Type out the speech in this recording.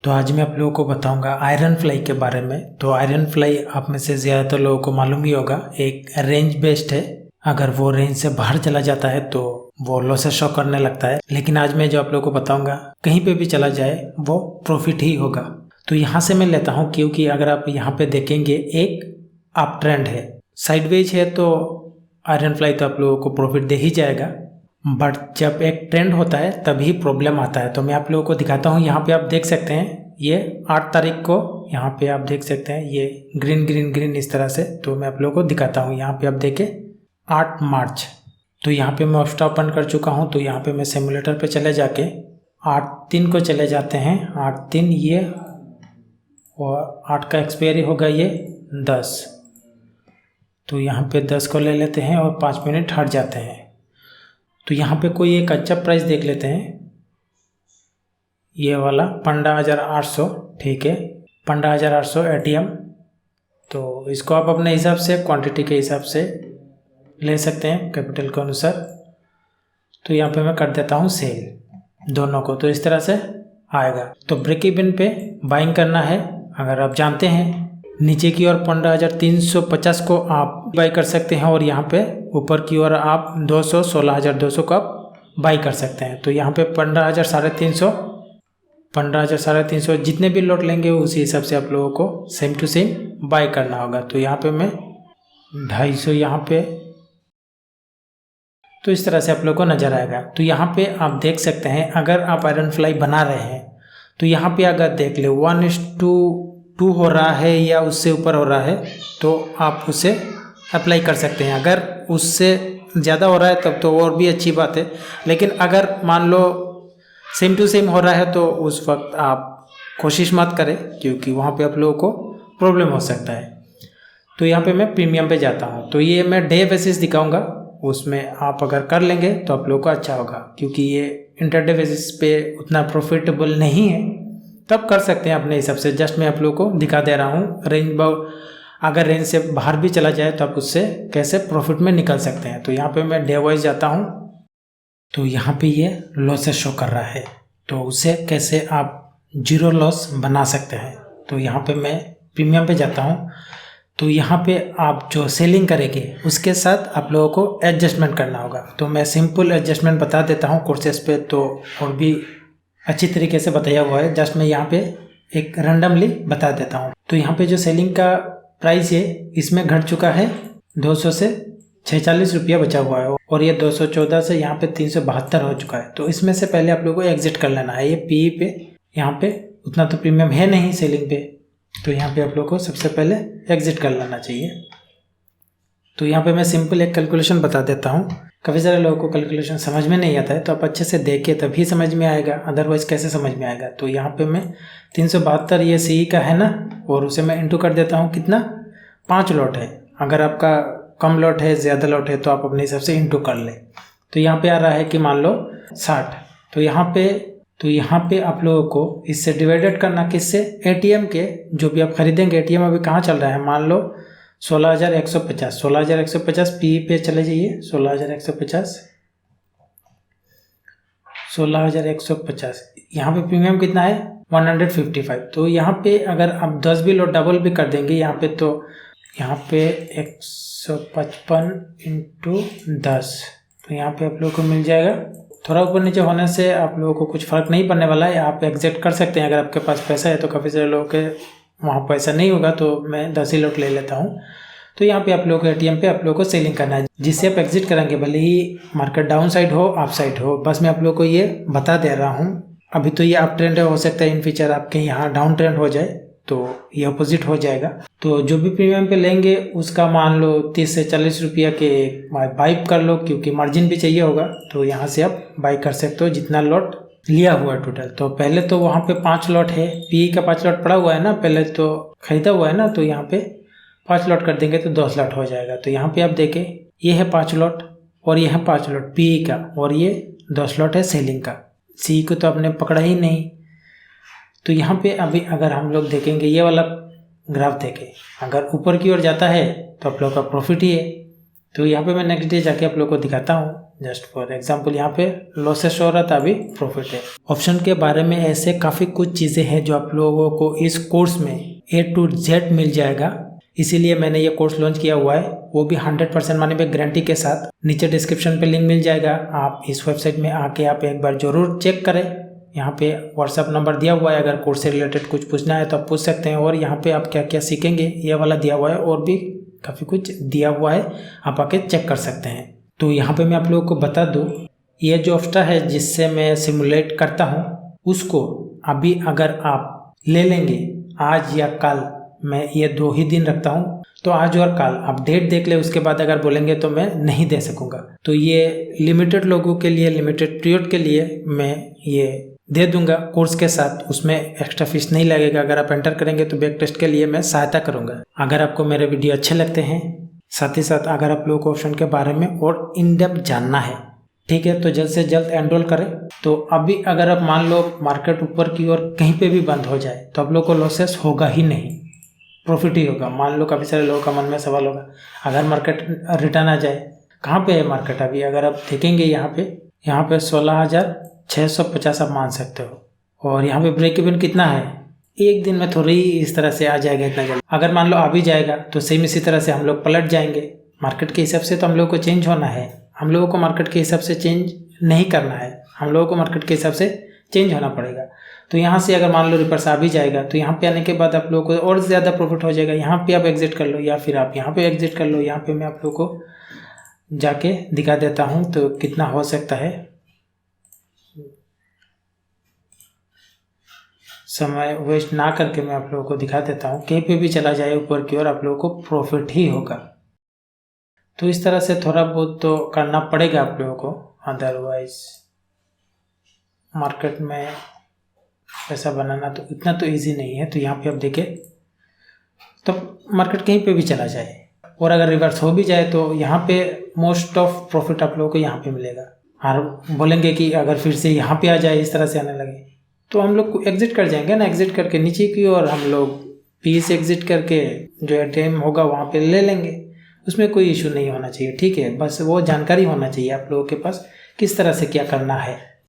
तो आज मैं आप लोगों को बताऊंगा आयरन फ्लाई के बारे में। तो आयरन फ्लाई आप में से ज़्यादातर लोगों को मालूम ही होगा, एक रेंज बेस्ड है। अगर वो रेंज से बाहर चला जाता है तो वो लॉसेस शो करने लगता है, लेकिन आज मैं जो आप लोगों को बताऊंगा कहीं पे भी चला जाए वो प्रॉफिट ही होगा। तो यहाँ से मैं लेता हूँ, क्योंकि अगर आप यहाँ पे देखेंगे एक अप ट्रेंड है, साइडवेज है, तो आयरन फ्लाई तो आप लोगों को प्रॉफिट दे ही जाएगा। बट जब एक ट्रेंड होता है तभी प्रॉब्लम आता है। तो मैं आप लोगों को दिखाता हूँ। यहाँ पे आप देख सकते हैं, ये 8 तारीख को यहाँ पे आप देख सकते हैं, ये ग्रीन ग्रीन ग्रीन इस तरह से। तो मैं आप लोगों को दिखाता हूँ। यहाँ पे आप देखें 8 मार्च। तो यहाँ पे मैं ऑप्शन ओपन कर चुका हूँ। तो यहाँ पे मैं सिमुलेटर पे चले जाके 8/3 को चले जाते हैं। 8/3 ये, और 8 का एक्सपायरी होगा ये 10। तो यहाँ पे 10 को ले लेते हैं और 5 मिनट हट जाते हैं। तो यहाँ पे कोई एक अच्छा प्राइस देख लेते हैं, ये वाला 15,800। ठीक है, 15,800 ATM। तो इसको आप अपने हिसाब से, क्वांटिटी के हिसाब से ले सकते हैं, कैपिटल के अनुसार। तो यहाँ पे मैं कर देता हूँ सेल दोनों को। तो इस तरह से आएगा। तो ब्रेक इवन पे बाइंग करना है। अगर आप जानते हैं नीचे की ओर 15,350 को आप बाई कर सकते हैं, और यहाँ पे ऊपर की ओर आप 200 16,200 को आप बाई कर सकते हैं। तो यहाँ पे 15,350 जितने भी लॉट लेंगे उसी हिसाब से आप लोगों को सेम टू सेम बाई करना होगा। तो यहाँ पे मैं 250 यहाँ पे, तो इस तरह से आप लोगों को नज़र आएगा। तो यहाँ पे आप देख सकते हैं, अगर आप आयरन फ्लाई बना रहे हैं तो यहाँ पे अगर देख ले 1:2 हो रहा है या उससे ऊपर हो रहा है तो आप उसे अप्लाई कर सकते हैं। अगर उससे ज़्यादा हो रहा है तब तो और भी अच्छी बात है, लेकिन अगर मान लो सेम टू सेम हो रहा है तो उस वक्त आप कोशिश मत करें, क्योंकि वहाँ पे आप लोगों को प्रॉब्लम हो सकता है। तो यहाँ पे मैं प्रीमियम पे जाता हूँ। तो ये मैं डे बेसिस दिखाऊंगा, उसमें आप अगर कर लेंगे तो आप लोगों को अच्छा होगा, क्योंकि ये इंटरडे बेसिस पे उतना प्रॉफिटेबल नहीं है। तब कर सकते हैं अपने हिसाब से। जस्ट मैं आप लोगों को दिखा दे रहा हूँ रेंज, अगर रेंज से बाहर भी चला जाए तो आप उससे कैसे प्रॉफिट में निकल सकते हैं। तो यहाँ पे मैं डे वाइज जाता हूँ। तो यहाँ पे ये लॉसेस शो कर रहा है, तो उसे कैसे आप जीरो लॉस बना सकते हैं। तो यहाँ पे मैं प्रीमियम पे जाता हूँ। तो यहाँ पे आप जो सेलिंग करेंगे उसके साथ आप लोगों को एडजस्टमेंट करना होगा। तो मैं सिंपल एडजस्टमेंट बता देता हूँ कोर्सेस पे, तो और भी अच्छी तरीके से बताया हुआ है। जस्ट मैं यहाँ पे एक रैंडमली बता देता हूँ। तो यहाँ पे जो सेलिंग का प्राइस है इसमें घट चुका है 200 से 46 रुपया बचा हुआ है, और ये 214 से यहाँ पे 372 हो चुका है। तो इसमें से पहले आप लोगों को एग्जिट कर लेना है। ये पी पे यहाँ पे उतना तो प्रीमियम है नहीं सेलिंग पे, तो यहाँ पे आप लोगों को सबसे पहले एग्जिट कर लेना चाहिए। तो यहाँ पे मैं सिंपल एक कैलकुलेशन बता देता हूँ। काफ़ी सारे लोगों को कैलकुलेशन समझ में नहीं आता है, तो आप अच्छे से देखें तभी समझ में आएगा, अदरवाइज कैसे समझ में आएगा। तो यहाँ पे मैं 372 ये सी का है ना, और उसे मैं इंटू कर देता हूँ। कितना? 5 लॉट है। अगर आपका कम लॉट है, ज़्यादा लॉट है, तो आप अपने हिसाब से इंटू कर लें। तो यहाँ पे आ रहा है कि मान लो 60। तो यहाँ पे आप लोगों को इससे डिवाइडेड करना, किससे? ATM के, जो भी आप खरीदेंगे। ATM अभी कहाँ चल रहा है? मान लो 16,150 पी पे चले जाइए। 16,150 यहाँ पे प्रीमियम कितना है? 155। तो यहाँ पे अगर आप 10 भी लो, डबल भी कर देंगे यहाँ पे, तो यहाँ पे 155 × 10, तो यहाँ पे आप लोगों को मिल जाएगा। थोड़ा ऊपर नीचे होने से आप लोगों को कुछ फ़र्क नहीं पड़ने वाला है। आप एग्जिट कर सकते हैं अगर आपके पास पैसा है। तो काफ़ी सारे लोगों के वहाँ पैसा नहीं होगा, तो मैं 10 ही लॉट ले लेता हूँ। तो यहाँ पे आप लोगों को ATM पे आप लोगों को सेलिंग करना है, जिससे आप एग्जिट करेंगे, भले ही मार्केट डाउन साइड हो अप साइड हो। बस मैं आप लोगों को ये बता दे रहा हूँ। अभी तो ये अप ट्रेंड है, हो सकता है इन फ्यूचर आपके यहाँ डाउन ट्रेंड हो जाए, तो ये अपोजिट हो जाएगा। तो जो भी प्रीमियम पे लेंगे उसका मान लो 30 से 40 रुपया के बाई कर लो, क्योंकि मार्जिन भी चाहिए होगा। तो यहाँ से आप बाई कर सकते हो जितना लॉट लिया हुआ है टोटल। तो पहले तो वहाँ पे 5 लॉट है, PE का 5 लॉट पड़ा हुआ है ना, पहले तो खरीदा हुआ है ना। तो यहाँ पे 5 लॉट कर देंगे तो 10 लॉट हो जाएगा। तो यहाँ पे आप देखें, ये है 5 लॉट और ये है 5 लॉट PE का, और ये 10 लॉट है सेलिंग का। CE को तो आपने पकड़ा ही नहीं। तो यहाँ पे अभी अगर हम लोग देखेंगे, ये वाला ग्राफ देखें, अगर ऊपर की ओर जाता है तो आप लोग का प्रॉफिट ही है। तो यहाँ पे मैं नेक्स्ट डे जाके आप लोग को दिखाता हूँ जस्ट फॉर एग्जांपल यहाँ पे लॉसेस हो रहा था, अभी प्रॉफिट है। ऑप्शन के बारे में ऐसे काफ़ी कुछ चीज़ें हैं जो आप लोगों को इस कोर्स में A to Z मिल जाएगा। इसीलिए मैंने ये कोर्स लॉन्च किया हुआ है, वो भी 100% मनी बैक गारंटी के साथ। नीचे डिस्क्रिप्शन पे लिंक मिल जाएगा, आप इस वेबसाइट में आके आप एक बार ज़रूर चेक करें। यहाँ पे व्हाट्सअप नंबर दिया हुआ है, अगर कोर्स से रिलेटेड कुछ पूछना है तो आप पूछ सकते हैं। और यहाँ पे आप क्या क्या सीखेंगे ये वाला दिया हुआ है, और भी काफ़ी कुछ दिया हुआ है, आप आके चेक कर सकते हैं। तो यहाँ पे मैं आप लोगों को बता दूँ, ये जो ऑप्शन है जिससे मैं सिमुलेट करता हूँ, उसको अभी अगर आप ले लेंगे आज या कल, मैं ये 2 ही दिन रखता हूँ, तो आज और कल आप डेट देख ले, उसके बाद अगर बोलेंगे तो मैं नहीं दे सकूँगा। तो ये लिमिटेड लोगों के लिए, लिमिटेड पीरियड के लिए मैं ये दे दूंगा कोर्स के साथ, उसमें एक्स्ट्रा फीस नहीं लगेगा। अगर आप एंटर करेंगे तो बैक टेस्ट के लिए मैं सहायता करूंगा। अगर आपको मेरे वीडियो अच्छे लगते हैं, साथ ही साथ अगर आप लोगों को ऑप्शन के बारे में और इन डेप्थ जानना है, ठीक है, तो जल्द से जल्द एनरोल करें। तो अभी अगर आप मान लो मार्केट ऊपर की ओर कहीं पे भी बंद हो जाए तो आप लोग को लॉसेस होगा ही नहीं, प्रॉफिट ही होगा। मान लो काफ़ी सारे लोगों का मन में सवाल होगा, अगर मार्केट रिटर्न आ जाए, कहाँ पे है मार्केट अभी? अगर आप देखेंगे यहाँ पे 16,650 आप मान सकते हो। और यहाँ पे ब्रेक इवन कितना है? एक दिन में थोड़ी इस तरह से आ जाएगा इतना जल्दी। अगर मान लो आ भी जाएगा तो सेम इसी तरह से हम लोग पलट जाएंगे। मार्केट के हिसाब से तो हम लोगों को चेंज होना है, हम लोगों को मार्केट के हिसाब से चेंज नहीं करना है, हम लोगों को मार्केट के हिसाब से चेंज होना पड़ेगा। तो यहाँ से अगर मान लो रिवर्स आ भी जाएगा तो यहाँ पे आने के बाद आप लोगों को और ज़्यादा प्रॉफिट हो जाएगा। यहाँ पे आप एग्जिट कर लो या फिर आप यहाँ पे एग्जिट कर लो। यहाँ पे मैं आप लोगों को जाके दिखा देता हूँ तो कितना हो सकता है। समय वेस्ट ना करके मैं आप लोगों को दिखा देता हूँ, कहीं पे भी चला जाए ऊपर की ओर आप लोगों को प्रॉफिट ही होगा। तो इस तरह से थोड़ा बहुत तो करना पड़ेगा आप लोगों को, अदरवाइज मार्केट में पैसा बनाना तो इतना तो इजी नहीं है। तो यहाँ पे आप देखें तो मार्केट कहीं पे भी चला जाए और अगर रिवर्स हो भी जाए तो यहाँ पे मोस्ट ऑफ प्रॉफिट आप लोगों को यहाँ पे मिलेगा। और बोलेंगे कि अगर फिर से यहाँ पे आ जाए, इस तरह से आने लगे, तो हम लोग एग्जिट कर जाएंगे ना। एग्जिट करके नीचे की ओर हम लोग पी से एग्जिट करके जो एटीएम होगा वहाँ पे ले लेंगे, उसमें कोई इशू नहीं होना चाहिए, ठीक है। बस वो जानकारी होना चाहिए आप लोगों के पास किस तरह से क्या करना है।